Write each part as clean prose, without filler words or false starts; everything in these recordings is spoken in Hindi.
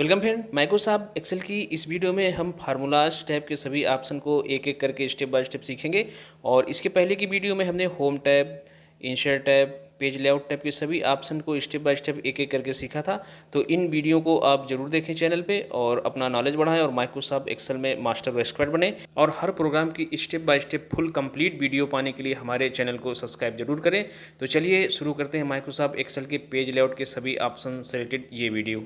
वेलकम फ्रेंड, माइक्रोसॉफ्ट एक्सेल की इस वीडियो में हम फार्मूलाज टैब के सभी ऑप्शन को एक एक करके स्टेप बाय स्टेप सीखेंगे। और इसके पहले की वीडियो में हमने home tab, insert tab, page layout tab के सभी ऑप्शन को स्टेप बाय स्टेप एक एक करके सीखा था। तो इन वीडियो को आप जरूर देखें चैनल पे और अपना नॉलेज बढ़ाएं और माइक्रोसॉफ्ट एक्सेल में मास्टर व एक्सपर्ट बने। और हर प्रोग्राम की step by step full complete video पाने के लिए हमारे चैनल को सब्सक्राइब जरूर करें। तो चलिए शुरू करते हैं माइक्रोसॉफ्ट एक्सेल के पेज लेआउट के सभी ऑप्शन से रिलेटेड ये वीडियो।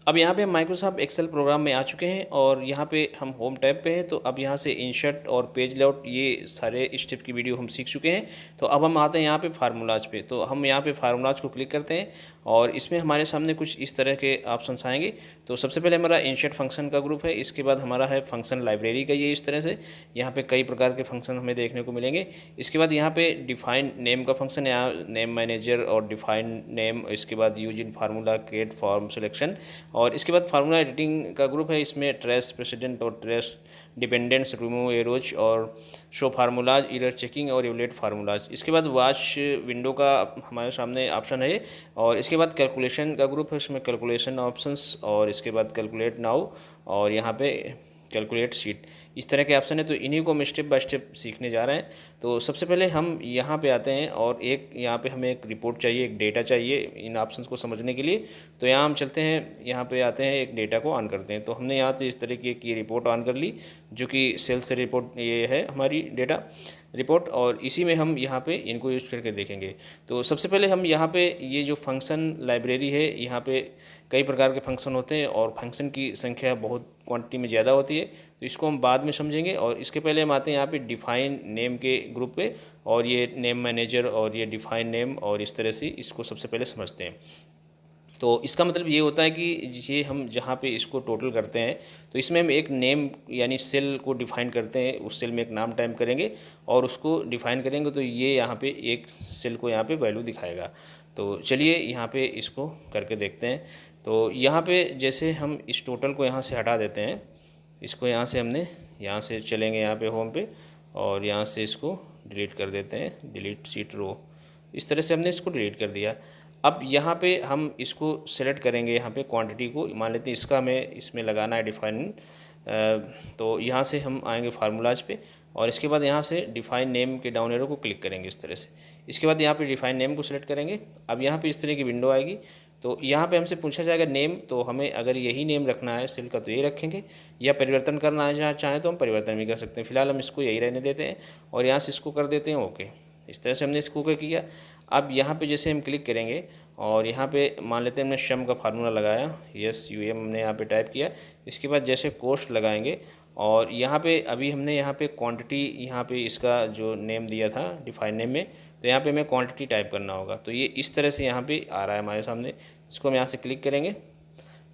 अब यहाँ पे हम माइक्रोसॉफ्ट एक्सेल प्रोग्राम में आ चुके हैं और यहाँ पे हम होम टैब पे हैं। तो अब यहाँ से इंसर्ट और पेज लेआउट ये सारे स्टेप की वीडियो हम सीख चुके हैं। तो अब हम आते हैं यहाँ पे फार्मूलाज पे। तो हम यहाँ पे फार्मूलाज को क्लिक करते हैं और इसमें हमारे सामने कुछ इस तरह के ऑप्शंस आएंगे। तो सबसे पहले हमारा इंसर्ट फंक्शन का ग्रुप है, इसके बाद हमारा है फंक्शन लाइब्रेरी का। ये इस तरह से यहाँ पे कई प्रकार के फंक्शन हमें देखने को मिलेंगे। इसके बाद यहाँ पे डिफाइन नेम का फंक्शन है, यहाँ नेम मैनेजर और डिफाइन नेम। इसके बाद use in formula, create form selection. और इसके बाद फार्मूला एडिटिंग का ग्रुप है, इसमें ट्रेस प्रेसिडेंट और ट्रेस डिपेंडेंट्स, रिमूव एरोज और शो फार्मूलाज, एरर चेकिंग और एवलेट फार्मूलाज। इसके बाद वॉच विंडो का हमारे सामने ऑप्शन है। और इसके बाद कैलकुलेशन का ग्रुप है, उसमें कैलकुलेशन ऑप्शंस और इसके बाद कैलकुलेट नाउ और यहाँ पे कैलकुलेट शीट। इस तरह के ऑप्शन है। तो इन्हीं को हम स्टेप बाय स्टेप सीखने जा रहे हैं। तो सबसे पहले हम यहाँ पे आते हैं और एक यहाँ पे हमें एक रिपोर्ट चाहिए, एक डेटा चाहिए इन ऑप्शंस को समझने के लिए। तो यहाँ हम चलते हैं, यहाँ पे आते हैं, एक डेटा को ऑन करते हैं। तो हमने यहाँ से इस तरीके की रिपोर्ट ऑन कर ली जो कि सेल्स से रिपोर्ट ये है हमारी डेटा रिपोर्ट। और इसी में हम यहाँ पे इनको यूज करके देखेंगे। तो सबसे पहले हम यहाँ पे ये जो फंक्शन लाइब्रेरी है, यहाँ पे कई प्रकार के फंक्शन होते हैं और फंक्शन की संख्या बहुत क्वांटिटी में ज़्यादा होती है। तो इसको हम बाद में समझेंगे। और इसके पहले हम आते हैं यहाँ पे डिफाइन नेम के ग्रुप पे और ये नेम मैनेजर और ये डिफाइन नेम और इस तरह से इसको सबसे पहले समझते हैं। तो इसका मतलब ये होता है कि ये हम जहाँ पे इसको टोटल करते हैं तो इसमें हम एक नेम यानी सेल को डिफाइन करते हैं, उस सेल में एक नाम टाइप करेंगे और उसको डिफाइन करेंगे। तो ये यहाँ पे एक सेल को यहाँ पे वैल्यू दिखाएगा। तो चलिए यहाँ पे इसको करके देखते हैं। तो यहाँ पे जैसे हम इस टोटल को यहाँ से हटा देते हैं, इसको यहाँ से हमने यहाँ से चलेंगे यहाँ पे होम पे और यहाँ से इसको डिलीट कर देते हैं, डिलीट शीट रो। इस तरह से हमने इसको डिलीट कर दिया। अब यहाँ पे हम इसको सेलेक्ट करेंगे, यहाँ पे क्वांटिटी को मान लेते हैं इसका हमें इसमें लगाना है डिफाइन। तो यहाँ से हम आएंगे फार्मूलाज पे और इसके बाद यहाँ से डिफाइन नेम के डाउन एरो को क्लिक करेंगे इस तरह से। इसके बाद यहाँ पे डिफाइन नेम को सिलेक्ट करेंगे। अब यहाँ पे इस तरह की विंडो आएगी। तो यहाँ पे हमसे पूछा जाएगा नेम, तो हमें अगर यही नेम रखना है सेल का तो ये रखेंगे, या परिवर्तन करना है चाहें तो हम परिवर्तन भी कर सकते हैं। फिलहाल हम इसको यही रहने देते हैं और यहाँ से इसको कर देते हैं ओके। इस तरह से हमने इसको किया। अब यहाँ पे जैसे हम क्लिक करेंगे और यहाँ पे मान लेते हैं हमने शम का फार्मूला लगाया, यस UM हमने यहाँ पे टाइप किया। इसके बाद जैसे कोस्ट लगाएंगे और यहाँ पे अभी हमने यहाँ पे क्वांटिटी यहाँ पे इसका जो नेम दिया था डिफाइन नेम में, तो यहाँ पे हमें क्वांटिटी टाइप करना होगा। तो ये इस तरह से यहाँ पे आ रहा है हमारे सामने। इसको हम यहाँ से क्लिक करेंगे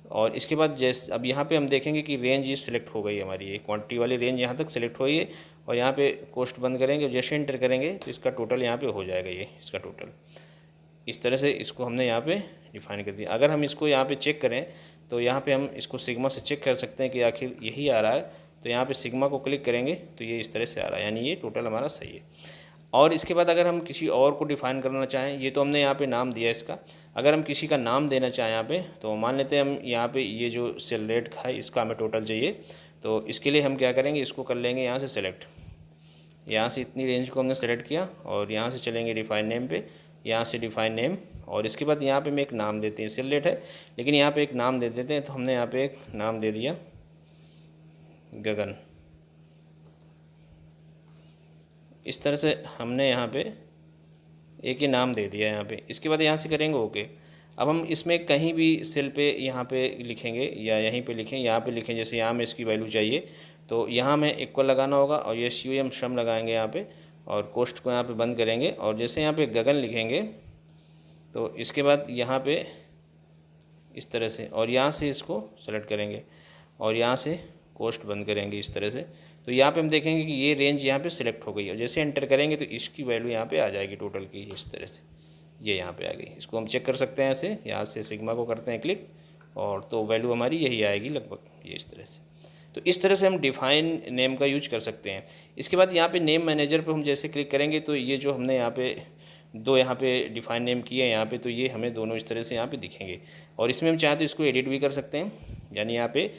और इसके बाद जैसे अब यहाँ पे हम देखेंगे कि रेंज ये सिलेक्ट हो गई हमारी, ये क्वांटिटी वाली रेंज यहाँ तक सिलेक्ट हो गई है। और यहाँ पे कोस्ट बंद करेंगे, जैसे एंटर करेंगे तो इसका टोटल यहाँ पे हो जाएगा, ये इसका टोटल। इस तरह से इसको हमने यहाँ पे डिफाइन कर दिया। अगर हम इसको यहाँ पे चेक करें तो यहाँ पे हम इसको सिग्मा से चेक कर सकते हैं कि आखिर यही आ रहा है। तो यहाँ पे सिग्मा को क्लिक करेंगे तो ये इस तरह से आ रहा है, यानी ये टोटल हमारा सही है। और इसके बाद अगर हम किसी और को डिफाइन करना चाहें, ये तो हमने यहाँ पे नाम दिया इसका, अगर हम किसी का नाम देना चाहें यहाँ पे, तो मान लेते हैं हम यहाँ पे ये जो सेल रेट का है इसका हमें टोटल चाहिए। तो इसके लिए हम क्या करेंगे, इसको कर लेंगे यहाँ से सेलेक्ट। यहाँ से इतनी रेंज को हमने सेलेक्ट किया और यहाँ से चलेंगे डिफाइन नेम पे, यहाँ से डिफाइन नेम और इसके बाद यहाँ पे हम एक नाम देते हैं, सेल रेट है लेकिन यहाँ पे एक नाम दे देते हैं। तो हमने यहाँ पे एक नाम दे दिया गगन। इस तरह से हमने यहाँ पे एक ही नाम दे दिया यहाँ पे। इसके बाद यहाँ से करेंगे ओके। अब हम इसमें कहीं भी सेल पे यहाँ पे लिखेंगे या यहीं पे लिखें, यहाँ पे लिखें, जैसे यहाँ में इसकी वैल्यू चाहिए तो यहाँ में इक्वल लगाना होगा और ये CUM श्रम लगाएंगे यहाँ पे और कोस्ट को यहाँ पे बंद करेंगे। और जैसे यहाँ पे गगन लिखेंगे तो इसके बाद यहाँ पे इस तरह से और यहाँ से इसको सेलेक्ट करेंगे और यहाँ से कोस्ट बंद करेंगे इस तरह से। तो यहाँ पे हम देखेंगे कि ये रेंज यहाँ पे सिलेक्ट हो गई है। जैसे एंटर करेंगे तो इसकी वैल्यू यहाँ पे आ जाएगी टोटल की, इस तरह से ये यहाँ पे आ गई। इसको हम चेक कर सकते हैं ऐसे, यहाँ से सिग्मा को करते हैं क्लिक और तो वैल्यू हमारी यही आएगी लगभग, ये इस तरह से। तो इस तरह से हम डिफाइन नेम का यूज कर सकते हैं। इसके बाद यहाँ पे नेम मैनेजर पे हम जैसे क्लिक करेंगे तो ये जो हमने यहाँ पे दो यहाँ पे डिफाइन नेम किए हैं यहाँ पे, तो ये हमें दोनों इस तरह से यहाँ पे दिखेंगे। और इसमें हम चाहें तो इसको एडिट भी कर सकते हैं, यानी यहाँ पे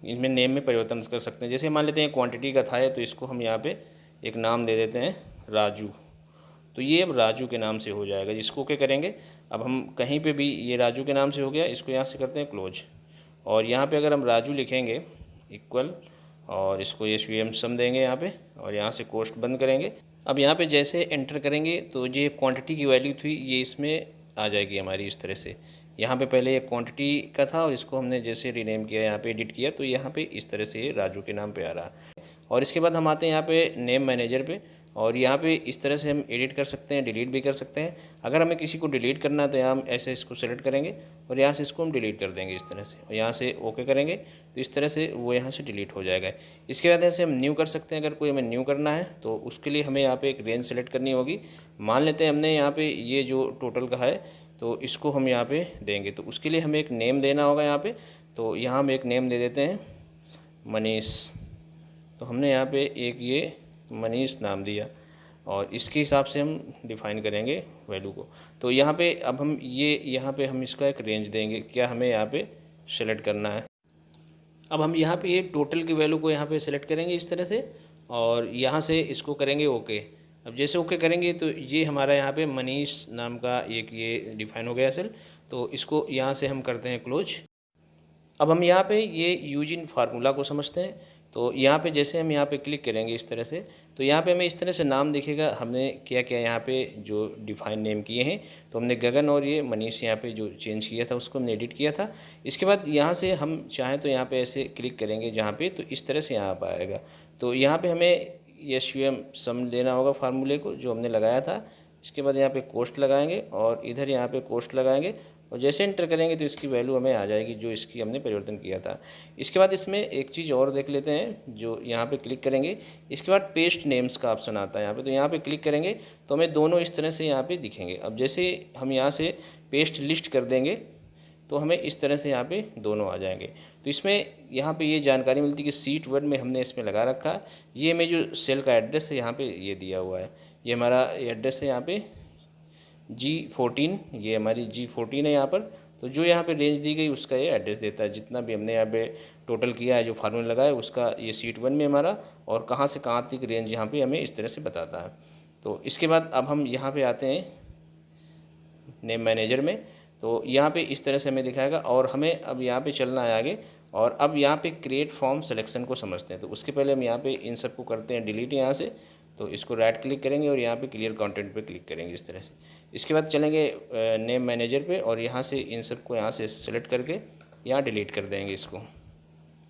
इनमें नेम में परिवर्तन कर सकते हैं। जैसे मान लेते हैं क्वांटिटी का था है, तो इसको हम यहाँ पे एक नाम दे देते हैं राजू, तो ये अब राजू के नाम से हो जाएगा। इसको ओके करेंगे। अब हम कहीं पे भी ये राजू के नाम से हो गया, इसको यहाँ से करते हैं क्लोज। और यहाँ पे अगर हम राजू लिखेंगे इक्वल, और इसको ये SVM सम देंगे यहाँ पे, और यहाँ से कोष्ट बंद करेंगे। अब यहाँ पे जैसे एंटर करेंगे तो ये क्वांटिटी की वैल्यू थी, ये इसमें आ जाएगी हमारी इस तरह से। यहाँ पे पहले ये क्वांटिटी का था और इसको हमने जैसे रीनेम किया, यहाँ पे एडिट किया, तो यहाँ पे इस तरह से ये राजू के नाम पे आ रहा है। और इसके बाद हम आते हैं यहाँ पे नेम मैनेजर पे, और यहाँ पे इस तरह से हम एडिट कर सकते हैं, डिलीट भी कर सकते हैं। अगर हमें किसी को डिलीट करना है तो यहाँ हम ऐसे इसको सेलेक्ट करेंगे और यहाँ से इसको हम डिलीट कर देंगे इस तरह से, और यहाँ से ओके करेंगे तो इस तरह से वो यहाँ से डिलीट हो जाएगा। इसके बाद ऐसे हम न्यू कर सकते हैं। अगर कोई हमें न्यू करना है तो उसके लिए हमें यहाँ पे एक रेंज सेलेक्ट करनी होगी। मान लेते हैं हमने यहाँ पे ये जो टोटल का है तो इसको हम यहाँ पे देंगे, तो उसके लिए हमें एक नेम देना होगा यहाँ पे। तो यहाँ हम एक नेम दे देते हैं मनीष, तो हमने यहाँ पे एक ये मनीष नाम दिया और इसके हिसाब से हम डिफ़ाइन करेंगे वैल्यू को। तो यहाँ पे अब हम ये यहाँ पे हम इसका एक रेंज देंगे, क्या हमें यहाँ पे सेलेक्ट करना है। अब हम यहाँ पे ये टोटल की वैल्यू को यहाँ पे सेलेक्ट करेंगे इस तरह से, और यहाँ से इसको करेंगे ओके। अब जैसे ओके करेंगे तो ये हमारा यहाँ पे मनीष नाम का एक ये डिफ़ाइन हो गया सेल, तो इसको यहाँ से हम करते हैं क्लोज। अब हम यहाँ पे ये यूज इन फार्मूला को समझते हैं। तो यहाँ पे जैसे हम यहाँ पे क्लिक करेंगे इस तरह से, तो यहाँ पे हमें इस तरह से नाम दिखेगा। हमने क्या क्या यहाँ पे जो डिफ़ाइन नेम किए हैं, तो हमने गगन और ये मनीष यहाँ पे जो चेंज किया था उसको हमने एडिट किया था। इसके बाद यहाँ से हम चाहें तो यहाँ पे ऐसे क्लिक करेंगे जहाँ पे, तो इस तरह से यहाँ पर आएगा। तो यहाँ पर हमें SVM सम देना होगा फार्मूले को जो हमने लगाया था। इसके बाद यहाँ पे कोस्ट लगाएंगे और इधर यहाँ पे कोस्ट लगाएंगे, और जैसे एंटर करेंगे तो इसकी वैल्यू हमें आ जाएगी जो इसकी हमने परिवर्तन किया था। इसके बाद इसमें एक चीज़ और देख लेते हैं, जो यहाँ पे क्लिक करेंगे इसके बाद पेस्ट नेम्स का ऑप्शन आता है यहाँ पे, तो यहाँ पे क्लिक करेंगे तो हमें दोनों इस तरह से यहाँ पे दिखेंगे। अब जैसे हम यहाँ से पेस्ट लिस्ट कर देंगे तो हमें इस तरह से यहाँ पे दोनों आ जाएंगे। तो इसमें यहाँ पे ये जानकारी मिलती है कि सीट 1 में हमने इसमें लगा रखा है। ये हमें जो सेल का एड्रेस है यहाँ पे ये दिया हुआ है, ये हमारा एड्रेस है यहाँ पे G14, ये हमारी G14 है यहाँ पर। तो जो यहाँ पे रेंज दी गई उसका ये एड्रेस देता है, जितना भी हमने यहाँ पे टोटल किया है जो फार्मूला लगाया है उसका ये सीट 1 में हमारा, और कहाँ से कहाँ तक रेंज यहाँ पे हमें इस तरह से बताता है। तो इसके बाद अब हम यहाँ पे आते हैं नेम मैनेजर में, तो यहाँ पे इस तरह से हमें दिखाएगा, और हमें अब यहाँ पे चलना है आगे। और अब यहाँ पे क्रिएट फॉर्म सिलेक्शन को समझते हैं। तो उसके पहले हम यहाँ पे इन सब को करते हैं डिलीट यहाँ से, तो इसको राइट क्लिक करेंगे और यहाँ पे क्लियर कंटेंट पे क्लिक करेंगे इस तरह से। इसके बाद चलेंगे नेम मैनेजर पे, और यहाँ से इन सब को यहाँ से सेलेक्ट करके यहाँ डिलीट कर देंगे इसको।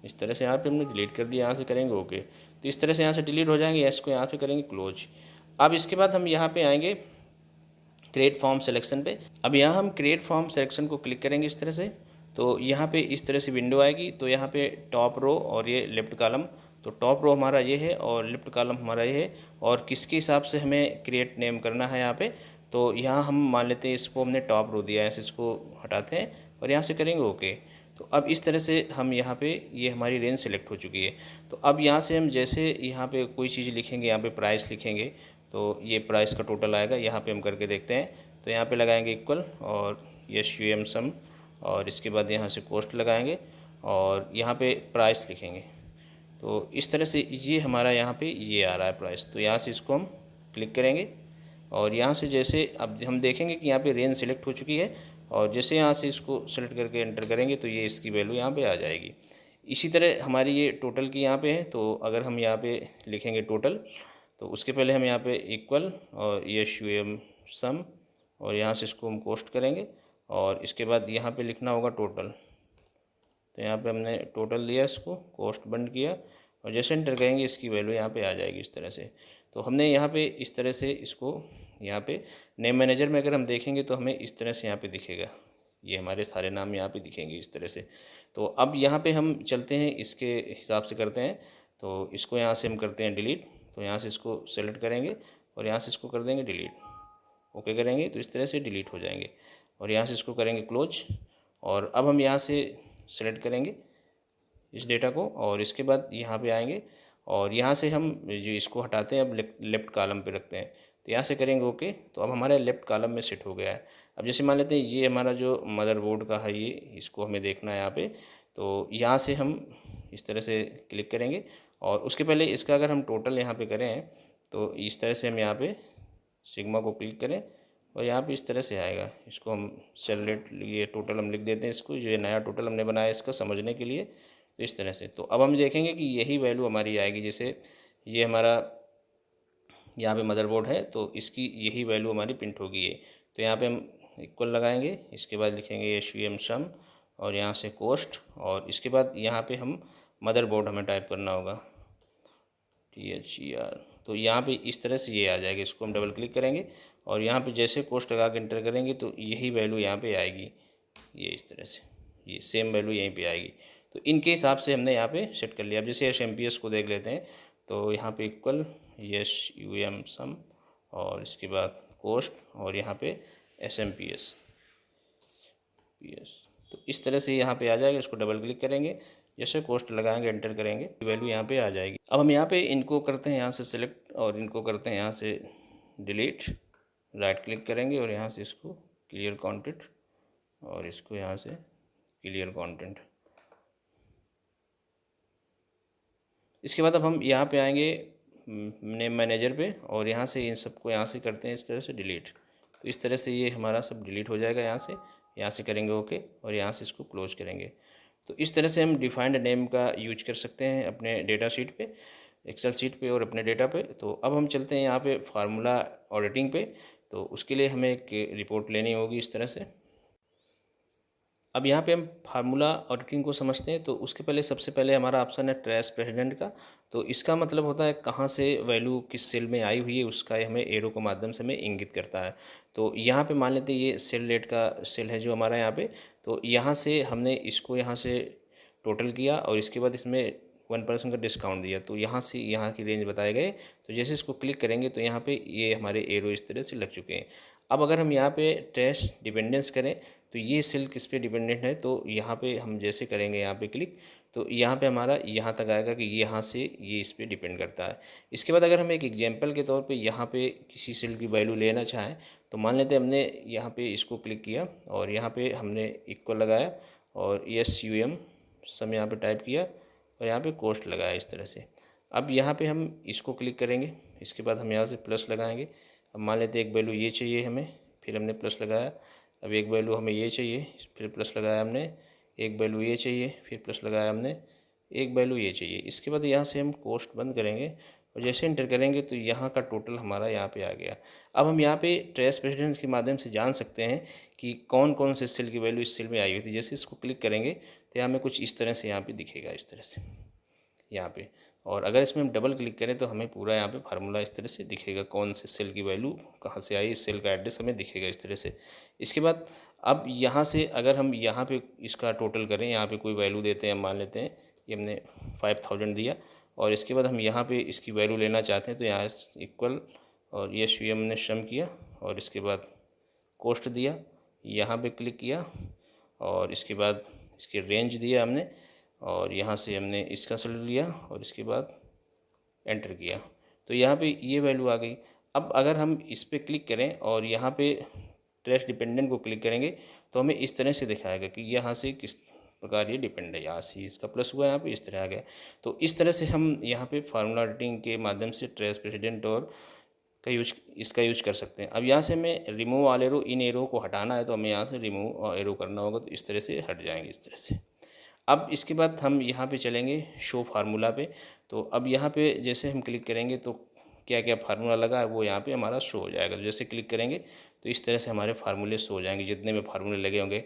इस तरह से यहाँ पे हमने डिलीट कर दिया, यहाँ से करेंगे ओके, तो इस तरह से यहाँ से डिलीट हो जाएंगे। इसको यहाँ पे करेंगे क्लोज। अब इसके बाद हम यहाँ पे आएंगे क्रिएट फॉर्म सिलेक्शन पे। अब यहाँ हम क्रिएट फॉर्म सिलेक्शन को क्लिक करेंगे इस तरह से, तो यहाँ पे इस तरह से विंडो आएगी। तो यहाँ पे टॉप रो और ये लेफ्ट कॉलम, तो टॉप रो हमारा ये है और लेफ्ट कॉलम हमारा ये है, और किसके हिसाब से हमें क्रिएट नेम करना है यहाँ पे। तो यहाँ हम मान लेते हैं इसको हमने टॉप रो दिया है, ऐसे इसको हटाते हैं और यहाँ से करेंगे ओके। तो अब इस तरह से हम यहाँ पे ये हमारी रेंज सेलेक्ट हो चुकी है। तो अब यहाँ से हम जैसे यहाँ पे कोई चीज़ लिखेंगे, यहाँ पे प्राइस लिखेंगे, तो ये प्राइस का टोटल आएगा। यहाँ पे हम करके देखते हैं, तो यहाँ पे लगाएंगे इक्वल और SVM सम, और इसके बाद यहाँ से कोस्ट लगाएंगे और यहाँ पे प्राइस लिखेंगे। तो इस तरह से ये हमारा यहाँ पे ये आ रहा है प्राइस। तो यहाँ से इसको हम क्लिक करेंगे और यहाँ से जैसे अब हम देखेंगे कि यहाँ पे रेंज सेलेक्ट हो चुकी है, और जैसे यहाँ से इसको सेलेक्ट करके एंटर करेंगे तो ये इसकी वैल्यू यहाँ पे आ जाएगी। इसी तरह हमारी ये टोटल की यहाँ पे है, तो अगर हम यहाँ पे लिखेंगे टोटल, तो उसके पहले हम यहाँ पे इक्वल और SVM सम, और यहाँ से इसको हम कोस्ट करेंगे, और इसके बाद यहाँ पे लिखना होगा टोटल। तो यहाँ पे हमने टोटल दिया, इसको कोस्ट बंद किया, और जैसे एंटर करेंगे इसकी वैल्यू यहाँ पे आ जाएगी इस तरह से। तो हमने यहाँ पे इस तरह से इसको यहाँ पे नेम मैनेजर में अगर हम देखेंगे तो हमें इस तरह से यहाँ पे दिखेगा, ये हमारे सारे नाम यहाँ पे दिखेंगे इस तरह से। तो अब यहाँ पे हम चलते हैं, इसके हिसाब से करते हैं। तो इसको यहाँ से हम करते हैं डिलीट, तो यहाँ से इसको सेलेक्ट करेंगे और यहाँ से इसको कर देंगे डिलीट, ओके करेंगे तो इस तरह से डिलीट हो जाएंगे, और यहाँ से इसको करेंगे क्लोज। और अब हम यहाँ से सेलेक्ट करेंगे इस डेटा को, और इसके बाद यहाँ पे आएंगे और यहाँ से हम जो इसको हटाते हैं, अब लेफ्ट कॉलम पे रखते हैं। तो यहाँ से करेंगे ओके, तो अब हमारे लेफ़्ट कॉलम में सेट हो गया है। अब जैसे मान लेते हैं ये हमारा जो मदरबोर्ड का है, ये इसको हमें देखना है यहाँ पे, तो यहाँ से हम इस तरह से क्लिक करेंगे और उसके पहले इसका अगर हम टोटल यहाँ पे करें तो इस तरह से हम यहाँ पे सिग्मा को क्लिक करें और यहाँ पे इस तरह से आएगा। इसको हम सेलेक्ट, ये टोटल हम लिख देते हैं इसको, ये नया टोटल हमने बनाया इसका समझने के लिए, तो इस तरह से। तो अब हम देखेंगे कि यही वैल्यू हमारी आएगी। जैसे ये हमारा यहाँ पे मदरबोर्ड है तो इसकी यही वैल्यू हमारी प्रिंट होगी ये। तो यहाँ पे हम इक्वल लगाएंगे, इसके बाद लिखेंगे SVM सम और यहाँ से कोस्ट, और इसके बाद यहाँ पे हम मदरबोर्ड हमें टाइप करना होगा THER। तो यहाँ पे इस तरह से ये आ जाएगा। इसको हम डबल क्लिक करेंगे और यहाँ पे जैसे कोस्ट लगा के इंटर करेंगे तो यही वैल्यू यहाँ पे आएगी, ये इस तरह से, ये सेम वैल्यू यहीं पे आएगी। तो इनके हिसाब से हमने यहाँ पे सेट कर लिया। अब जैसे SMPS को देख लेते हैं, तो यहाँ पे इक्वल SUM सम और इसके बाद कोस्ट और यहाँ पे SMPS PS। तो इस तरह से यहाँ पे आ जाएगा। इसको डबल क्लिक करेंगे, जैसे कोस्ट लगाएंगे एंटर करेंगे, वैल्यू यहाँ पे आ जाएगी। अब हम यहाँ पे इनको करते हैं यहाँ से सिलेक्ट और इनको करते हैं यहाँ से डिलीट। राइट क्लिक करेंगे और यहाँ से इसको क्लियर कंटेंट और इसको यहाँ से क्लियर कंटेंट। इसके बाद अब हम यहाँ पे आएंगे नेम मैनेजर पे और यहाँ से इन सबको यहाँ से करते हैं इस तरह से डिलीट। तो इस तरह से ये हमारा सब डिलीट हो जाएगा। यहाँ से करेंगे ओके और यहाँ से इसको क्लोज करेंगे। तो इस तरह से हम डिफाइंड नेम का यूज कर सकते हैं अपने डेटा शीट पे, एक्सेल शीट पे और अपने डेटा पे। तो अब हम चलते हैं यहाँ पे फार्मूला ऑडिटिंग पे। तो उसके लिए हमें एक रिपोर्ट लेनी होगी इस तरह से। अब यहाँ पे हम फार्मूला ऑडिटिंग को समझते हैं। तो उसके पहले सबसे पहले हमारा ऑप्शन है ट्रेस प्रेसिडेंट का। तो इसका मतलब होता है कहाँ से वैल्यू किस सेल में आई हुई है उसका हमें एरो के माध्यम से हमें इंगित करता है। तो यहाँ पे मान लेते हैं ये सेल रेट का सेल है जो हमारा यहाँ पे, तो यहाँ से हमने इसको यहाँ से टोटल किया और इसके बाद इसमें 1% का डिस्काउंट दिया। तो यहाँ से यहाँ की रेंज बताए गए। तो जैसे इसको क्लिक करेंगे तो यहाँ पे ये हमारे एरो इस तरह से लग चुके हैं। अब अगर हम यहाँ पे ट्रेस डिपेंडेंस करें तो ये सेल किस पे डिपेंडेंट है, तो यहाँ पे हम जैसे करेंगे यहाँ पे क्लिक, तो यहाँ पे हमारा यहाँ तक आएगा कि यहाँ से ये इस पे डिपेंड करता है। इसके बाद अगर हम एक एग्जांपल के तौर पे यहाँ पे किसी सेल की वैल्यू लेना चाहें तो मान लेते हैं हमने यहाँ पे इसको क्लिक किया और यहाँ पे हमने इक्वल लगाया और SUM सम यहाँ पे टाइप किया और यहाँ पे कोस्ट लगाया इस तरह से। अब यहाँ पे हम इसको क्लिक करेंगे, इसके बाद हम यहाँ से प्लस लगाएंगे। अब मान लेते हैं एक वैल्यू ये चाहिए हमें, फिर हमने प्लस लगाया। अब एक वैल्यू हमें ये चाहिए, फिर प्लस लगाया हमने। एक वैल्यू ये चाहिए, फिर प्लस लगाया हमने। एक वैल्यू ये चाहिए। इसके बाद यहाँ से हम कोस्ट बंद करेंगे और जैसे इंटर करेंगे तो यहाँ का टोटल हमारा यहाँ पे आ गया। अब हम यहाँ पे ट्रेस प्रेसिडेंस के माध्यम से जान सकते हैं कि कौन कौन से सेल की वैल्यू इस सेल में आई हुई थी। जैसे इसको क्लिक करेंगे तो हमें कुछ इस तरह से यहाँ पे दिखेगा, इस तरह से यहाँ पे। और अगर इसमें हम डबल क्लिक करें तो हमें पूरा यहाँ पे फार्मूला इस तरह से दिखेगा, कौन से सेल की वैल्यू कहाँ से आई, इस सेल का एड्रेस हमें दिखेगा इस तरह से। इसके बाद अब यहाँ से अगर हम यहाँ पे इसका टोटल करें, यहाँ पे कोई वैल्यू देते हैं, मान लेते हैं ये हमने 5000 दिया और इसके बाद हम यहाँ पे इसकी वैल्यू लेना चाहते हैं तो यहाँ इक्वल और ये SVM ने सम किया और इसके बाद कोस्ट दिया, यहाँ पे क्लिक किया और इसके बाद इसकी रेंज दिया हमने और यहाँ से हमने इसका सेलेक्ट लिया और इसके बाद एंटर किया। तो यहाँ पे ये वैल्यू आ गई। अब अगर हम इस पर क्लिक करें और यहाँ पे ट्रेस डिपेंडेंट को क्लिक करेंगे तो हमें इस तरह से दिखाएगा कि यहाँ से किस प्रकार ये डिपेंड है। यहाँ से इसका प्लस हुआ, यहाँ पे इस तरह आ गया। तो इस तरह से हम यहाँ पे फार्मूला एडिटिंग के माध्यम से ट्रेस प्रेसिडेंट और इसका यूज कर सकते हैं। अब यहाँ से हमें रिमूव ऑल एरो, इन एरो को हटाना है तो हमें यहाँ से रिमूव एरो करना होगा, तो इस तरह से हट जाएंगे इस तरह से। अब इसके बाद हम यहाँ पे चलेंगे शो फार्मूला पे। तो अब यहाँ पे जैसे हम क्लिक करेंगे तो क्या क्या फार्मूला लगा है वो यहाँ पे हमारा शो हो जाएगा। तो जैसे क्लिक करेंगे तो इस तरह से हमारे फार्मूले शो हो जाएंगे जितने भी फार्मूले लगे होंगे।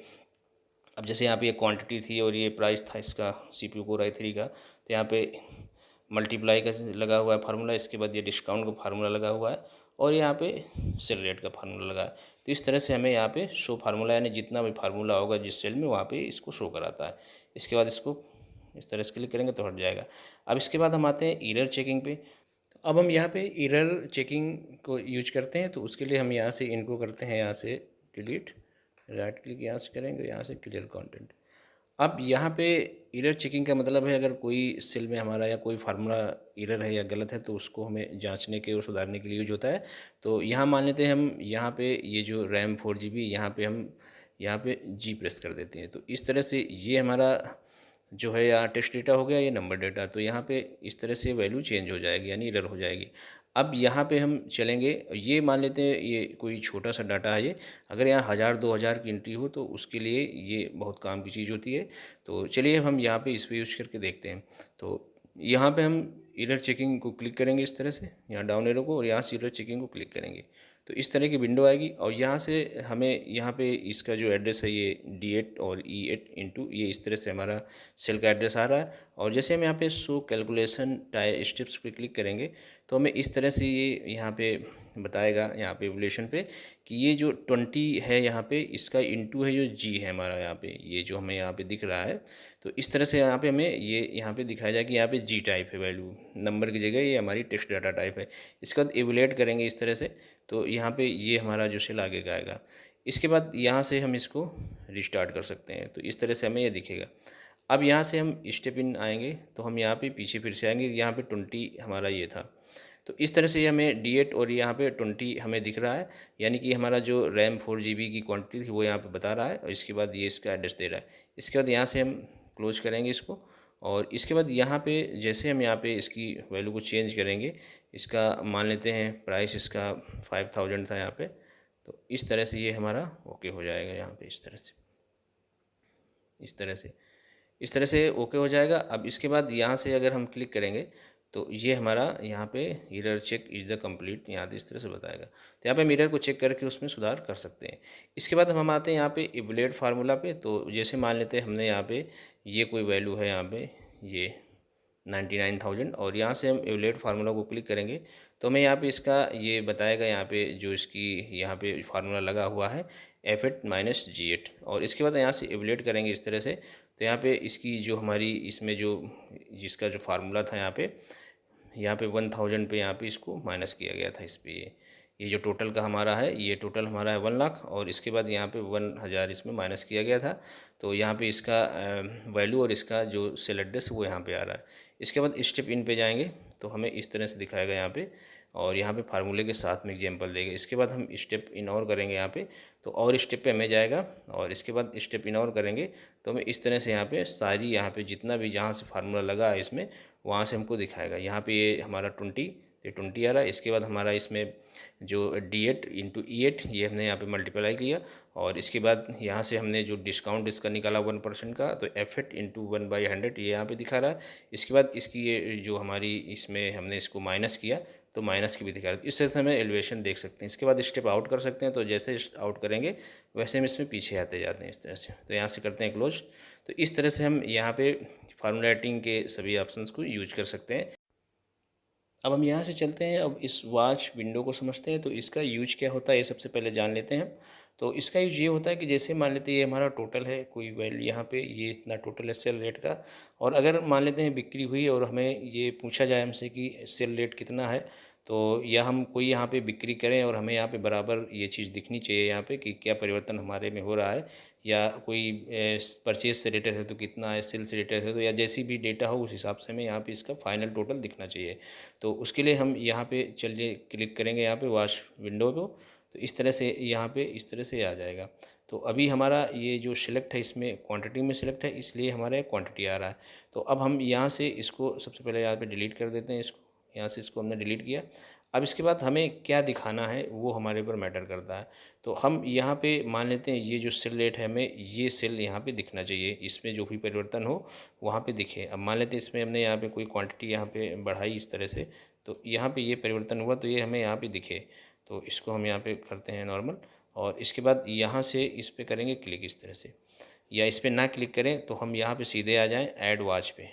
अब जैसे यहाँ पे ये क्वांटिटी थी और ये प्राइस था इसका CPU कोर i3 का, तो यहाँ पे मल्टीप्लाई का लगा हुआ है फार्मूला। इसके बाद ये डिस्काउंट का फार्मूला लगा हुआ है और यहाँ पे सेल रेट का फार्मूला लगा है। तो इस तरह से हमें यहाँ पे शो फार्मूला, यानी जितना भी फार्मूला होगा जिस सेल में वहाँ पे इसको शो कराता है। इसके बाद इसको इस तरह से क्लिक करेंगे तो हट जाएगा। अब इसके बाद हम आते हैं एरर चेकिंग पे। तो अब हम यहाँ पे एरर चेकिंग को यूज करते हैं। तो उसके लिए हम यहाँ से इनको करते हैं, यहाँ से डिलीट, राइट क्लिक यहाँ से करेंगे, यहाँ से क्लियर कंटेंट। अब यहाँ पे एरर चेकिंग का मतलब है अगर कोई सेल में हमारा या कोई फार्मूला एरर है या गलत है तो उसको हमें जांचने के और सुधारने के लिए यूज होता है। तो यहाँ मान लेते हैं हम यहाँ पे ये जो रैम 4 GB यहाँ पे हम यहाँ पे जी प्रेस कर देते हैं। तो इस तरह से ये हमारा जो है यहाँ टेक्स्ट डेटा हो गया, ये नंबर डेटा। तो यहाँ पे इस तरह से वैल्यू चेंज हो जाएगी यानी एरर हो जाएगी। अब यहाँ पे हम चलेंगे, ये मान लेते हैं ये कोई छोटा सा डाटा है ये, अगर यहाँ 1000-2000 की एंट्री हो तो उसके लिए ये बहुत काम की चीज़ होती है। तो चलिए हम यहाँ पे इस पर यूज़ करके देखते हैं। तो यहाँ पे हम एरर चेकिंग को क्लिक करेंगे इस तरह से, यहाँ डाउन एरो को, और यहाँ से एरर चेकिंग को क्लिक करेंगे तो इस तरह की विंडो आएगी। और यहाँ से हमें यहाँ पे इसका जो एड्रेस है ये D8 और E8 इंटू ये इस तरह से हमारा सेल का एड्रेस आ रहा है। और जैसे हम यहाँ पे शो कैलकुलेशन टाइप स्टेप्स पे क्लिक करेंगे तो हमें इस तरह से ये यहाँ पे बताएगा, यहाँ पे एवल्यूशन पे, कि ये जो 20 है यहाँ पे इसका इंटू है जो जी है हमारा यहाँ पे, ये जो हमें यहाँ पे दिख रहा है। तो इस तरह से यहाँ पे हमें ये यहाँ पे दिखाया जाए कि यहाँ पे जी टाइप है वैल्यू, नंबर की जगह ये हमारी टेक्स्ट डाटा टाइप है। इसके बाद एवुलेट करेंगे इस तरह से, तो यहाँ पे ये हमारा जो सेल आगे का आएगा। इसके बाद यहाँ से हम इसको रिस्टार्ट कर सकते हैं, तो इस तरह से हमें ये दिखेगा। अब यहाँ से हम स्टेप इन आएंगे तो हम यहाँ पे पीछे फिर से आएंगे, यहाँ पे 20 हमारा ये था। तो इस तरह से हमें D8 और यहाँ पे 20 हमें दिख रहा है, यानी कि हमारा जो रैम 4 GB की क्वांटिटी थी वो यहाँ पे बता रहा है। और इसके बाद ये इसका एड्रेस दे रहा है। इसके बाद यहाँ से हम क्लोज करेंगे इसको, और इसके बाद यहाँ पे जैसे हम यहाँ पे इसकी वैल्यू को चेंज करेंगे, इसका मान लेते हैं प्राइस इसका 5000 था यहाँ पे, तो इस तरह से ये हमारा ओके हो जाएगा यहाँ पे, इस तरह से, इस तरह से ओके हो जाएगा। अब इसके बाद यहाँ से अगर हम क्लिक करेंगे तो ये हमारा यहाँ पे error check is the complete, यहाँ पे इस तरह से बताएगा। तो यहाँ पे हम एरर को चेक करके उसमें सुधार कर सकते हैं। इसके बाद हम आते हैं यहाँ पे इवैल्यूएट फार्मूला पे। तो जैसे मान लेते हैं हमने यहाँ पे ये कोई वैल्यू है यहाँ पे ये 99,000, और यहाँ से हम इवैल्यूएट फार्मूला को क्लिक करेंगे तो हमें यहाँ पे इसका ये बताएगा, यहाँ पे जो इसकी यहाँ पे फार्मूला लगा हुआ है F8 माइनस G8। और इसके बाद यहाँ से इवैल्यूएट करेंगे इस तरह से, तो यहाँ पे इसकी जो हमारी इसमें जो जिसका जो फार्मूला था यहाँ पे 1000 पे यहाँ पे इसको माइनस किया गया था। इस पे ये जो टोटल का हमारा है, ये टोटल हमारा है 1 लाख, और इसके बाद यहाँ पे 1000 इसमें माइनस किया गया था। तो यहाँ पे इसका वैल्यू और इसका जो सेल एड्रेस वो यहाँ पे आ रहा है। इसके बाद स्टेप इन पे जाएंगे तो हमें इस तरह से दिखाएगा यहाँ पे, और यहाँ पे फार्मूले के साथ में एग्जाम्पल देगा। इसके बाद हम स्टेप इन और करेंगे यहाँ पे, तो और स्टेप पे हमें जाएगा, और इसके बाद स्टेप इन और करेंगे तो हमें इस तरह से यहाँ पे सारी यहाँ पे जितना भी जहाँ से फार्मूला लगा है इसमें वहाँ से हमको दिखाएगा। यहाँ पे ये हमारा 20 आ रहा है। इसके बाद हमारा इसमें जो D8 इंटू E8 ये हमने यहाँ पे मल्टीप्लाई किया, और इसके बाद यहाँ से हमने जो डिस्काउंट इसका निकाला 1% का, तो F8 इंटू 1/100 ये यहाँ पे दिखा रहा है। इसके बाद इसकी ये जो हमारी इसमें हमने इसको माइनस किया तो माइनस की भी दिखा रहा है। इस तरह से हमें एलिवेशन देख सकते हैं। इसके बाद स्टेप आउट कर सकते हैं, तो जैसे आउट करेंगे वैसे हम इसमें पीछे आते जाते हैं इस तरह से। तो यहाँ से करते हैं क्लोज। तो इस तरह से हम यहाँ पे फार्मूला राइटिंग के सभी ऑप्शंस को यूज कर सकते हैं। अब हम यहाँ से चलते हैं, अब इस वॉच विंडो को समझते हैं। तो इसका यूज क्या होता है ये सबसे पहले जान लेते हैं। तो इसका यूज ये होता है कि जैसे मान लेते हैं ये हमारा टोटल है, कोई वैल्यू यहाँ पे ये इतना टोटल है सेल रेट का, और अगर मान लेते हैं बिक्री हुई और हमें ये पूछा जाए हमसे कि सेल रेट कितना है, तो या हम कोई यहाँ पे बिक्री करें और हमें यहाँ पे बराबर ये चीज़ दिखनी चाहिए यहाँ पे कि क्या परिवर्तन हमारे में हो रहा है, या कोई परचेज से रिलेटेड है तो कितना है, सेल से रिलेटेड है तो, या जैसी भी डेटा हो उस हिसाब से हमें यहाँ पे इसका फाइनल टोटल दिखना चाहिए। तो उसके लिए हम यहाँ पे चलिए क्लिक करेंगे यहाँ पे वॉच विंडो को, तो इस तरह से यहाँ पे इस तरह से आ जाएगा। तो अभी हमारा ये जो सिलेक्ट है इसमें क्वांटिटी में सिलेक्ट है, इसलिए हमारा क्वांटिटी आ रहा है। तो अब हम यहाँ से इसको सबसे पहले यहाँ पे डिलीट कर देते हैं इसको, यहाँ से इसको हमने डिलीट किया। अब इसके बाद हमें क्या दिखाना है वो हमारे ऊपर मैटर करता है। तो हम यहाँ पे मान लेते हैं ये जो सेल रेट है हमें ये सेल यहाँ पे दिखना चाहिए, इसमें जो भी परिवर्तन हो वहाँ पे दिखे। अब मान लेते हैं इसमें हमने यहाँ पे कोई क्वांटिटी यहाँ पे बढ़ाई इस तरह से, तो यहाँ पे ये परिवर्तन हुआ तो ये हमें यहाँ पे दिखे। तो इसको हम यहाँ पे करते हैं नॉर्मल, और इसके बाद यहाँ से इस पर करेंगे क्लिक इस तरह से, या इस पर ना क्लिक करें तो हम यहाँ पे सीधे आ जाएँ ऐड वॉच पे,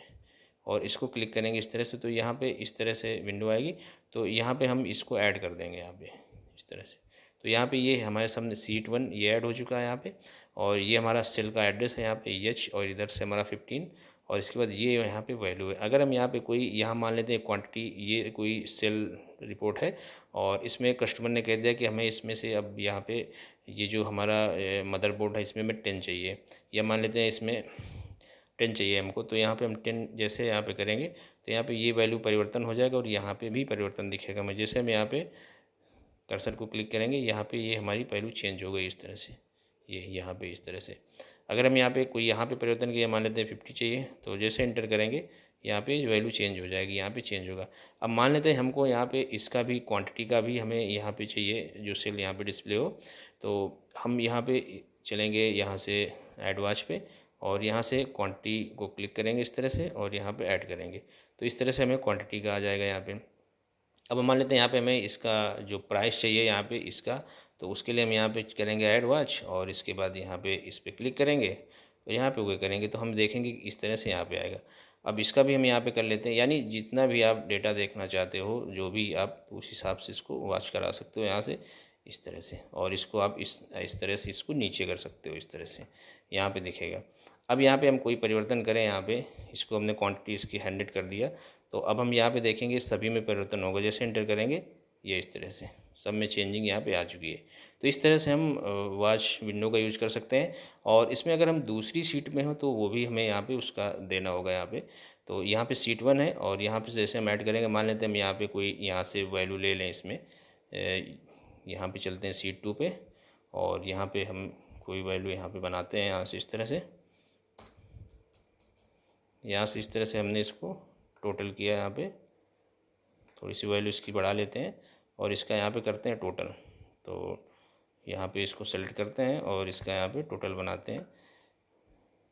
और इसको क्लिक करेंगे इस तरह से, तो यहाँ पे इस तरह से विंडो आएगी। तो यहाँ पे हम इसको ऐड कर देंगे यहाँ पे इस तरह से। तो यहाँ पे ये हमारे सामने सीट 1 ये ऐड हो चुका है यहाँ पे, और ये हमारा सेल का एड्रेस है यहाँ पे EH, और इधर से हमारा 15, और इसके बाद ये यहाँ पे वैल्यू है। अगर हम यहाँ पे कोई यहाँ मान लेते हैं क्वांटिटी, ये कोई सेल रिपोर्ट है और इसमें कस्टमर ने कह दिया कि हमें इसमें से अब यहाँ पे ये जो हमारा मदरबोर्ड है इसमें हमें 10 चाहिए, या मान लेते हैं इसमें 10 चाहिए हमको, तो यहाँ पे हम 10 जैसे यहाँ पे करेंगे तो यहाँ पे ये वैल्यू परिवर्तन हो जाएगा और यहाँ पे भी परिवर्तन दिखेगा। मैं जैसे हम यहाँ पे कर्सर को क्लिक करेंगे, यहाँ पे ये हमारी वैल्यू चेंज हो गई इस तरह से, ये यहाँ पे इस तरह से। अगर हम यहाँ पे कोई यहाँ पे परिवर्तन किया, मान लेते हैं 50 चाहिए, तो जैसे एंटर करेंगे यहाँ पे वैल्यू चेंज हो जाएगी, यहाँ पे चेंज होगा। अब मान लेते हैं हमको यहाँ पे इसका भी क्वांटिटी का भी हमें यहाँ पे चाहिए, जो सेल यहाँ पे डिस्प्ले हो, तो हम यहाँ पे चलेंगे यहाँ से ऐड वॉच पे और यहाँ से क्वांटिटी को क्लिक करेंगे इस तरह से और यहाँ पे ऐड करेंगे, तो इस तरह से हमें क्वांटिटी का आ जाएगा यहाँ पे। अब मान लेते हैं यहाँ पे हमें इसका जो प्राइस चाहिए यहाँ पे इसका, तो उसके लिए हम यहाँ पे करेंगे ऐड वॉच और इसके बाद यहाँ पे इस पर क्लिक करेंगे तो यहाँ पे ओके करेंगे तो हम देखेंगे कि इस तरह से यहाँ पे आएगा। अब इसका भी हम यहाँ पे कर लेते हैं, यानी जितना भी आप डेटा देखना चाहते हो जो भी आप उस हिसाब से इसको वॉच करा सकते हो यहाँ से इस तरह से, और इसको आप इस तरह से इसको नीचे कर सकते हो, इस तरह से यहाँ पे दिखेगा। अब यहाँ पे हम कोई परिवर्तन करें, यहाँ पे इसको हमने क्वांटिटी इसकी 100 कर दिया, तो अब हम यहाँ पे देखेंगे सभी में परिवर्तन होगा। जैसे एंटर करेंगे ये इस तरह से सब में चेंजिंग यहाँ पे आ चुकी है। तो इस तरह से हम वॉच विंडो का यूज कर सकते हैं। और इसमें अगर हम दूसरी सीट में हो तो वो भी हमें यहाँ पे उसका देना होगा यहाँ पे। तो यहाँ पे सीट 1 है और यहाँ पे जैसे हम ऐड करेंगे, मान लेते हैं हम यहाँ पे कोई यहाँ से वैल्यू ले लें इसमें, यहाँ पे चलते हैं सीट 2 पे और यहाँ पे हम कोई वैल्यू यहाँ पे बनाते हैं यहाँ से इस तरह से, यहाँ से इस तरह से हमने इसको टोटल किया, यहाँ पे थोड़ी सी वैल्यू इसकी बढ़ा लेते हैं और इसका यहाँ पे करते हैं टोटल। तो यहाँ पे इसको सेलेक्ट करते हैं और इसका यहाँ पे टोटल बनाते हैं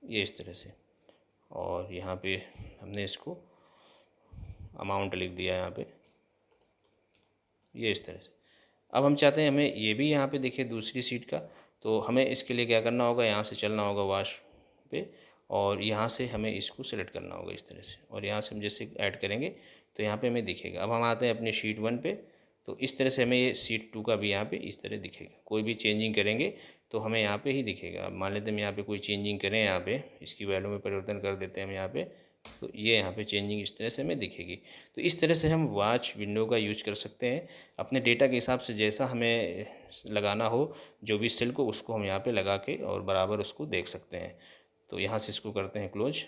ये इस तरह से, और यहाँ पे हमने इसको अमाउंट लिख दिया यहाँ पे ये इस तरह से। अब हम चाहते हैं हमें ये भी यहाँ पे दिखे दूसरी सीट का, तो हमें इसके लिए क्या करना होगा, यहाँ से चलना होगा वॉच पे और यहाँ से हमें इसको सेलेक्ट करना होगा इस तरह से, और यहाँ से हम जैसे ऐड करेंगे तो यहाँ पे हमें दिखेगा। अब हम आते हैं अपने शीट 1 पे, तो इस तरह से हमें ये शीट 2 का भी यहाँ पे इस तरह दिखेगा। कोई भी चेंजिंग करेंगे तो हमें यहाँ पे ही दिखेगा। अब मान लेते हैं हम यहाँ पे कोई चेंजिंग करें, यहाँ पे इसकी वैल्यू में परिवर्तन कर देते हैं हम यहाँ पे, तो ये यहाँ पे चेंजिंग इस तरह से हमें दिखेगी। तो इस तरह से हम वॉच विंडो का यूज कर सकते हैं अपने डेटा के हिसाब से, जैसा हमें लगाना हो जो भी सेल को, उसको हम यहाँ पे लगा के और बराबर उसको देख सकते हैं। तो यहाँ से इसको करते हैं क्लोज।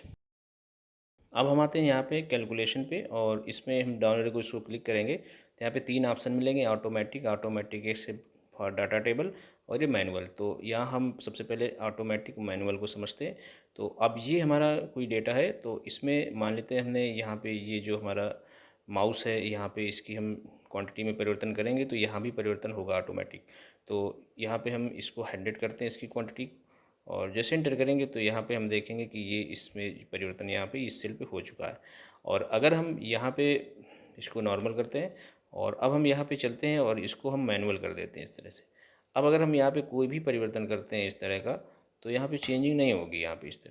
अब हम आते हैं यहाँ पे कैलकुलेशन पे और इसमें हम डाउन एरो को इसको क्लिक करेंगे तो यहाँ पे 3 ऑप्शन मिलेंगे, automatic except for data table और ये मैनुअल। तो यहाँ हम सबसे पहले ऑटोमेटिक मैनुअल को समझते हैं। तो अब ये हमारा कोई डेटा है, तो इसमें मान लेते हैं हमने यहाँ पे ये जो हमारा माउस है यहाँ पे इसकी हम क्वांटिटी में परिवर्तन करेंगे तो यहाँ भी परिवर्तन होगा ऑटोमेटिक। तो यहाँ पे हम इसको 100 करते हैं इसकी क्वांटिटी, और जैसे एंटर करेंगे तो यहाँ पे हम देखेंगे कि ये इसमें परिवर्तन यहाँ पे इस सेल पे हो चुका है। और अगर हम यहाँ पे इसको नॉर्मल करते हैं और अब हम यहाँ पे चलते हैं और इसको हम मैनुअल कर देते हैं इस तरह से। अब अगर हम यहाँ पे कोई भी परिवर्तन करते हैं इस तरह का, तो यहाँ पे चेंजिंग नहीं होगी, यहाँ पे इस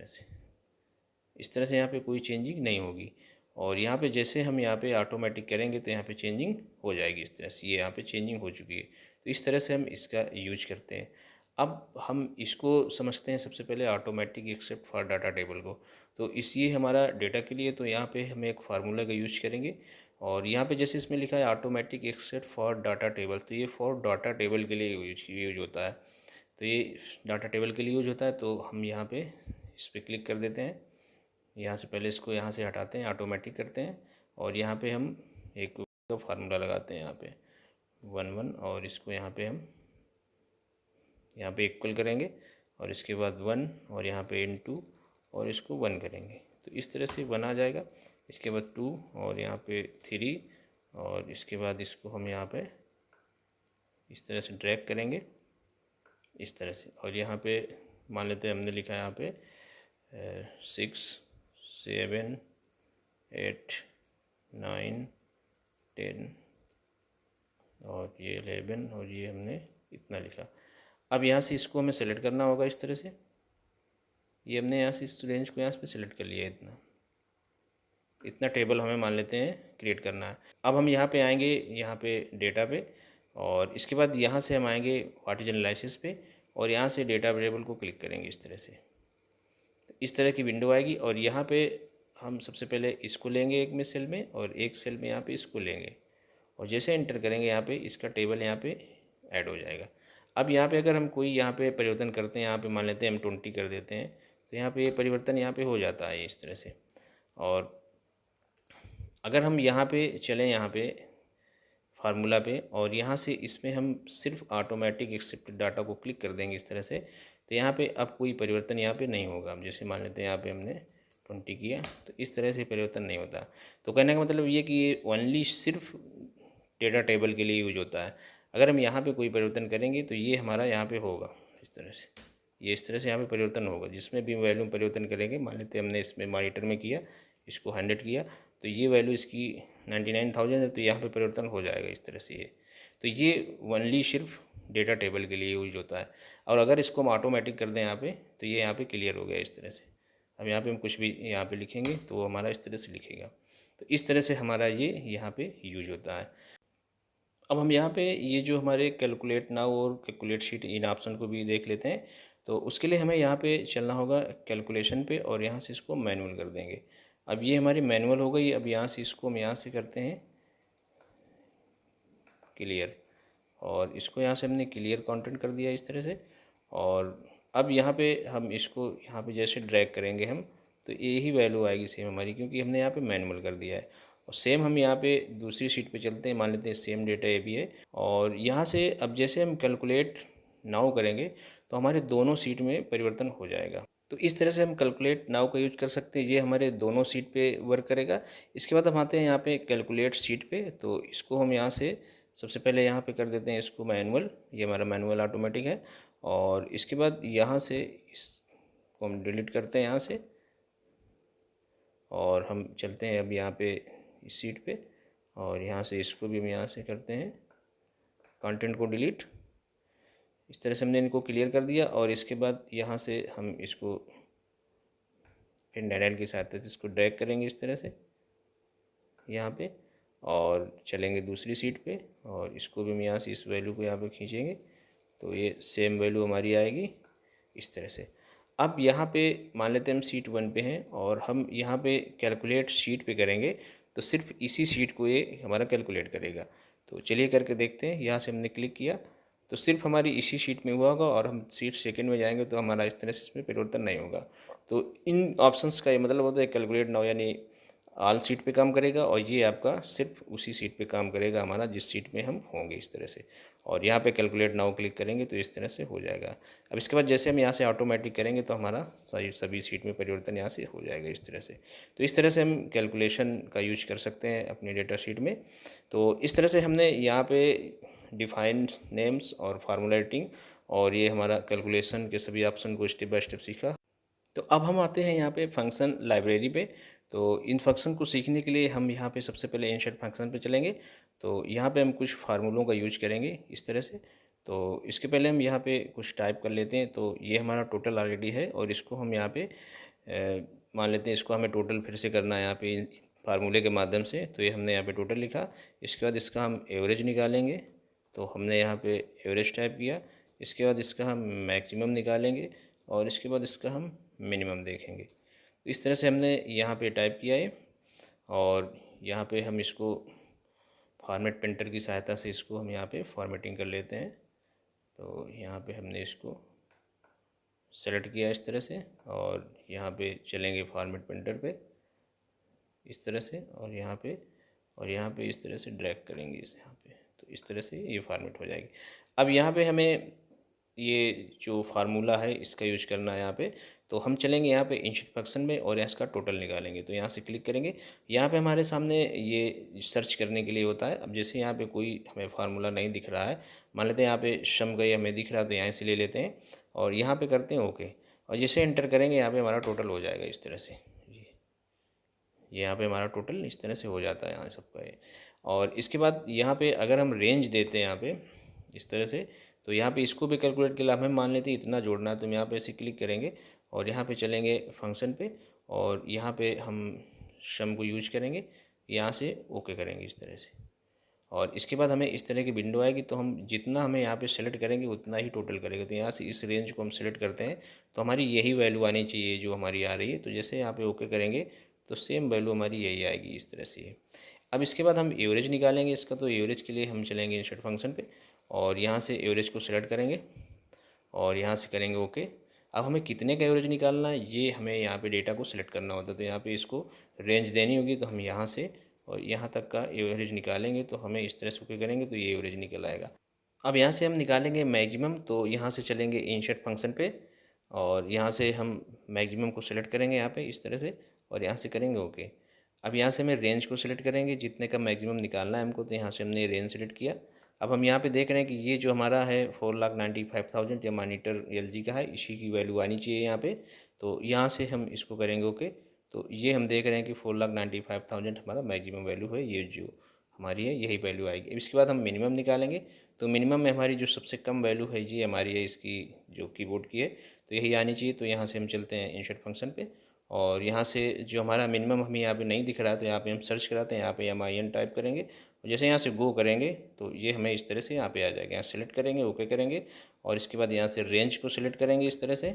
तरह से यहाँ पे कोई चेंजिंग नहीं होगी। और यहाँ पे जैसे हम यहाँ पे ऑटोमेटिक करेंगे तो यहाँ पे चेंजिंग हो जाएगी इस तरह से, ये यहाँ पे चेंजिंग हो चुकी है। तो इस तरह से हम इसका यूज करते हैं। अब हम इसको समझते हैं सबसे पहले automatic except for data table को। तो ये हमारा डेटा के लिए, तो यहाँ पे हम एक फार्मूला का यूज करेंगे और यहाँ पे जैसे इसमें लिखा है automatic except for data table, तो ये फॉर डाटा टेबल के लिए यूज होता है। तो ये डाटा टेबल के लिए यूज होता है। तो हम यहाँ पे इस पर क्लिक कर देते हैं, यहाँ से पहले इसको यहाँ से हटाते हैं, ऑटोमेटिक करते हैं और यहाँ पे हम एक फार्मूला लगाते हैं यहाँ पे 1 और इसको यहाँ पे हम यहाँ पे इक्वल करेंगे और इसके बाद 1 और यहाँ पे इनटू और इसको 1 करेंगे, तो इस तरह से 1 आ जाएगा। इसके बाद 2 और यहाँ पे 3 और इसके बाद इसको हम यहाँ पे इस तरह से ड्रैग करेंगे इस तरह से, और यहाँ पे मान लेते हैं हमने लिखा है यहाँ पे 6 7 8 9 10 और ये 11 और ये हमने इतना लिखा। अब यहाँ से इसको हमें सेलेक्ट करना होगा इस तरह से, ये हमने यहाँ से इस रेंज को यहाँ पे सेलेक्ट कर लिया है, इतना टेबल हमें मान लेते हैं क्रिएट करना है। अब हम यहाँ पे आएंगे यहाँ पे डेटा पे और इसके बाद यहाँ से हम आएंगे व्हाट इज एनालिसिस पे और यहाँ से डेटा टेबल को क्लिक करेंगे इस तरह से। इस तरह की विंडो आएगी और यहाँ पे हम सबसे पहले इसको लेंगे एक में सेल में और एक सेल में यहाँ पे इसको लेंगे और जैसे एंटर करेंगे यहाँ पे इसका टेबल यहाँ पे ऐड हो जाएगा। अब यहाँ पे अगर हम कोई यहाँ पे परिवर्तन करते हैं, यहाँ पे मान लेते हैं हम 20 कर देते हैं, तो यहाँ पे ये परिवर्तन यहाँ पे हो जाता है इस तरह से। और अगर हम यहाँ पे चलें, यहाँ पे फार्मूला पे, और यहाँ से इसमें हम सिर्फ ऑटोमेटिक एक्सेप्टेड डाटा को क्लिक कर देंगे इस तरह से, तो यहाँ पे अब कोई परिवर्तन यहाँ पे नहीं होगा। अब जैसे मान लेते हैं यहाँ पे हमने 20 किया, तो इस तरह से परिवर्तन नहीं होता। तो कहने का मतलब ये कि ये ओनली सिर्फ डेटा टेबल के लिए यूज होता है। अगर हम यहाँ पे कोई परिवर्तन करेंगे तो ये हमारा यहाँ पे होगा इस तरह से, ये इस तरह से यहाँ पे परिवर्तन होगा। जिसमें भी वैल्यू परिवर्तन करेंगे, मान लेते हैं हमने इसमें मॉनिटर में किया, इसको 100 किया, तो ये वैल्यू इसकी 99,000 है, तो यहाँ पे परिवर्तन हो जाएगा इस तरह से ये। तो ये ओनली सिर्फ डेटा टेबल के लिए यूज होता है। और अगर इसको हम ऑटोमेटिक कर दें यहाँ पे, तो ये यहाँ पे क्लियर हो गया इस तरह से। अब यहाँ पे हम कुछ भी यहाँ पे लिखेंगे तो वो हमारा इस तरह से लिखेगा। तो इस तरह से हमारा ये यहाँ पे यूज होता है। अब हम यहाँ पे ये जो हमारे कैलकुलेट नाउ और कैलकुलेट शीट, इन ऑप्शन को भी देख लेते हैं। तो उसके लिए हमें यहाँ पे चलना होगा कैलकुलेशन पे, और यहाँ से इसको मैनुअल कर देंगे। अब ये हमारी मैनुअल हो गई। अब यहाँ से इसको हम यहाँ से करते हैं क्लियर, और इसको यहाँ से हमने क्लियर कंटेंट कर दिया इस तरह से। और अब यहाँ पे हम इसको यहाँ पे जैसे ड्रैग करेंगे हम, तो यही वैल्यू आएगी सेम हमारी, क्योंकि हमने यहाँ पे मैनुअल कर दिया है। और सेम हम यहाँ पे दूसरी शीट पे चलते हैं, मान लेते हैं सेम डेटा ये भी है। और यहाँ से अब जैसे हम कैलकुलेट नाउ करेंगे तो हमारे दोनों सीट में परिवर्तन हो जाएगा। तो इस तरह से हम कैलकुलेट नाउ का यूज कर सकते हैं, ये हमारे दोनों सीट पे वर्क करेगा। इसके बाद हम आते हैं यहाँ पे कैलकुलेट सीट पे। तो इसको हम यहाँ से सबसे पहले यहाँ पे कर देते हैं इसको मैनुअल, ये हमारा मैनुअल ऑटोमेटिक है। और इसके बाद यहाँ से इसको हम डिलीट करते हैं यहाँ से, और हम चलते हैं अब यहाँ पे इस सीट पे, और यहाँ से इसको भी हम यहाँ से करते हैं कंटेंट को डिलीट। इस तरह से हमने इनको क्लियर कर दिया। और इसके बाद यहाँ से हम इसको फिर नैडल की सहायता से इसको ड्रैग करेंगे इस तरह से यहाँ पे, और चलेंगे दूसरी सीट पे, और इसको भी हम यहाँ से इस वैल्यू को यहाँ पे खींचेंगे, तो ये सेम वैल्यू हमारी आएगी इस तरह से। अब यहाँ पे मान लेते हैं हम सीट 1 पे हैं, और हम यहाँ पे कैलकुलेट शीट पे करेंगे, तो सिर्फ इसी सीट को ये हमारा कैलकुलेट करेगा। तो चलिए करके देखते हैं। यहाँ से हमने क्लिक किया तो सिर्फ हमारी इसी शीट में हुआ होगा, और हम सीट सेकंड में जाएंगे तो हमारा इस तरह से इसमें परिवर्तन नहीं होगा। तो इन ऑप्शंस का ये मतलब होता है कैलकुलेट नाउ यानी ऑल सीट पे काम करेगा, और ये आपका सिर्फ उसी सीट पे काम करेगा हमारा जिस सीट में हम होंगे इस तरह से। और यहाँ पे कैलकुलेट नाउ क्लिक करेंगे तो इस तरह से हो जाएगा। अब इसके बाद जैसे हम यहाँ से ऑटोमेटिक करेंगे तो हमारा सभी सीट में परिवर्तन यहाँ से हो जाएगा इस तरह से। तो इस तरह से हम कैलकुलेशन का यूज कर सकते हैं अपनी डेटा शीट में। तो इस तरह से हमने यहाँ पे डिफाइंड नेम्स और फार्मूला एडिटिंग और ये हमारा कैलकुलेशन के सभी ऑप्शन को स्टेप बाय स्टेप सीखा। तो अब हम आते हैं यहाँ पे फंक्शन लाइब्रेरी पे। तो इन फंक्शन को सीखने के लिए हम यहाँ पे सबसे पहले इंसर्ट फंक्शन पे चलेंगे। तो यहाँ पे हम कुछ फार्मूलों का यूज करेंगे इस तरह से। तो इसके पहले हम यहाँ पे कुछ टाइप कर लेते हैं। तो ये हमारा टोटल ऑलरेडी है, और इसको हम यहाँ पे मान लेते हैं इसको हमें टोटल फिर से करना है यहाँ पे फार्मूले के माध्यम से। तो ये हमने यहाँ पे टोटल लिखा। इसके बाद इसका हम एवरेज निकालेंगे, तो हमने यहाँ पे एवरेज टाइप किया। इसके बाद इसका हम मैक्सिमम निकालेंगे, और इसके बाद इसका हम मिनिमम देखेंगे। तो इस तरह से हमने यहाँ पे टाइप किया है, और यहाँ पे हम इसको फॉर्मेट पेंटर की सहायता से इसको हम यहाँ पे फॉर्मेटिंग कर लेते हैं। तो यहाँ पे हमने इसको सेलेक्ट किया इस तरह से, और यहाँ पे चलेंगे फॉर्मेट पेंटर पे इस तरह से, और यहाँ पे इस तरह से ड्रैग करेंगे इस यहाँ पे। तो इस तरह से ये फॉर्मेट हो जाएगी। अब यहाँ पे हमें ये जो फार्मूला है इसका यूज करना है यहाँ पे। तो हम चलेंगे यहाँ पे इंसर्ट फंक्शन में, और यहाँ इसका टोटल निकालेंगे। तो यहाँ से क्लिक करेंगे। यहाँ पे हमारे सामने ये सर्च करने के लिए होता है। अब जैसे यहाँ पे कोई हमें फार्मूला नहीं दिख रहा है, मान लेते हैं यहाँ पे शम गई हमें दिख रहा है, तो यहाँ से ले लेते हैं और यहाँ पे करते हैं ओके। और जैसे एंटर करेंगे यहाँ पे हमारा टोटल हो जाएगा इस तरह से। ये यहाँ पे हमारा टोटल इस तरह से हो जाता है यहाँ सबका ये। और इसके बाद यहाँ पे अगर हम रेंज देते हैं यहाँ पे इस तरह से, तो यहाँ पे इसको भी कैलकुलेट के लिए हमें मान लेते हैं इतना जोड़ना है। तो हम यहाँ पे ऐसे क्लिक करेंगे, और यहाँ पे चलेंगे फंक्शन पे, और यहाँ पे हम शम को यूज करेंगे, यहाँ से ओके करेंगे इस तरह से। और इसके बाद हमें इस तरह की विंडो आएगी। तो हम जितना हमें यहाँ पे सेलेक्ट करेंगे उतना ही टोटल करेंगे। तो यहाँ से इस रेंज को हम सेलेक्ट करते हैं, तो हमारी यही वैल्यू आनी चाहिए जो हमारी आ रही है। तो जैसे यहाँ पे ओके करेंगे तो सेम वैल्यू हमारी यही आएगी इस तरह से। अब इसके बाद हम एवरेज निकालेंगे इसका। तो एवरेज के लिए हम चलेंगे इंसर्ट फंक्शन पे, और यहाँ से एवरेज को सेलेक्ट करेंगे, और यहाँ से करेंगे ओके। अब हमें कितने का एवरेज निकालना है, ये हमें यहाँ पे डेटा को सिलेक्ट करना होता है। तो यहाँ पे इसको रेंज देनी होगी, तो हम यहाँ से और यहाँ तक का एवरेज निकालेंगे, तो हमें इस तरह से ओके करेंगे तो ये एवरेज निकल आएगा। अब यहाँ से हम निकालेंगे मैक्सिमम, तो यहाँ से चलेंगे इंसर्ट फंक्शन पे और यहाँ से हम मैक्सिमम को सिलेक्ट करेंगे यहाँ पे इस तरह से और यहाँ से करेंगे ओके। अब यहाँ से हमें रेंज को सिलेक्ट करेंगे, जितने का मैक्सिमम निकालना है हमको, तो यहाँ से हमने रेंज सेलेक्ट किया। अब हम यहाँ पे देख रहे हैं कि ये जो हमारा है 4,95,000 या मॉनिटर एलजी का है, इसी की वैल्यू आनी चाहिए यहाँ पे। तो यहाँ से हम इसको करेंगे ओके। तो ये हम देख रहे हैं कि 4,95,000 हमारा मैक्सिमम वैल्यू है, ये जो हमारी है यही वैल्यू आएगी। इसके बाद हम मिनिमम निकालेंगे, तो मिनिमम में हमारी जो सबसे कम वैल्यू है ये हमारी है इसकी जो कीबोर्ड की है, तो यही आनी चाहिए। तो यहाँ से हम चलते हैं इंसर्ट फंक्शन पे और यहाँ से जो हमारा मिनिमम हमें यहाँ पे नहीं दिख रहा है, तो यहाँ पे हम सर्च कराते हैं, यहाँ पे MIN टाइप करेंगे और जैसे यहाँ से गो करेंगे तो ये हमें इस तरह से यहाँ पे आ जाएगा। यहाँ सेलेक्ट करेंगे ओके करेंगे और इसके बाद यहाँ से रेंज को सिलेक्ट करेंगे इस तरह से।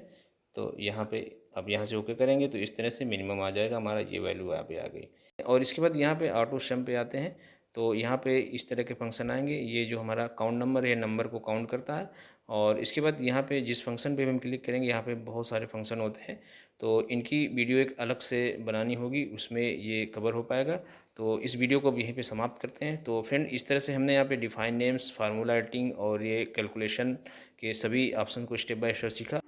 तो यहाँ पे अब यहाँ से ओके करेंगे तो इस तरह से मिनिमम आ जाएगा हमारा, ये वैल्यू यहाँ पे आ गई। और इसके बाद यहाँ पे ऑटो सम पे आते हैं, तो यहाँ पे इस तरह के फंक्शन आएंगे। ये जो हमारा काउंट नंबर है, नंबर को काउंट करता है। और इसके बाद यहाँ पे जिस फंक्शन पे हम क्लिक करेंगे, यहाँ पे बहुत सारे फंक्शन होते हैं, तो इनकी वीडियो एक अलग से बनानी होगी, उसमें ये कवर हो पाएगा। तो इस वीडियो को अब यहीं पे समाप्त करते हैं। तो फ्रेंड, इस तरह से हमने यहाँ पे डिफाइन नेम्स, फार्मूला एडिटिंग और ये कैलकुलेशन के सभी ऑप्शन को स्टेप बाय स्टेप सीखा।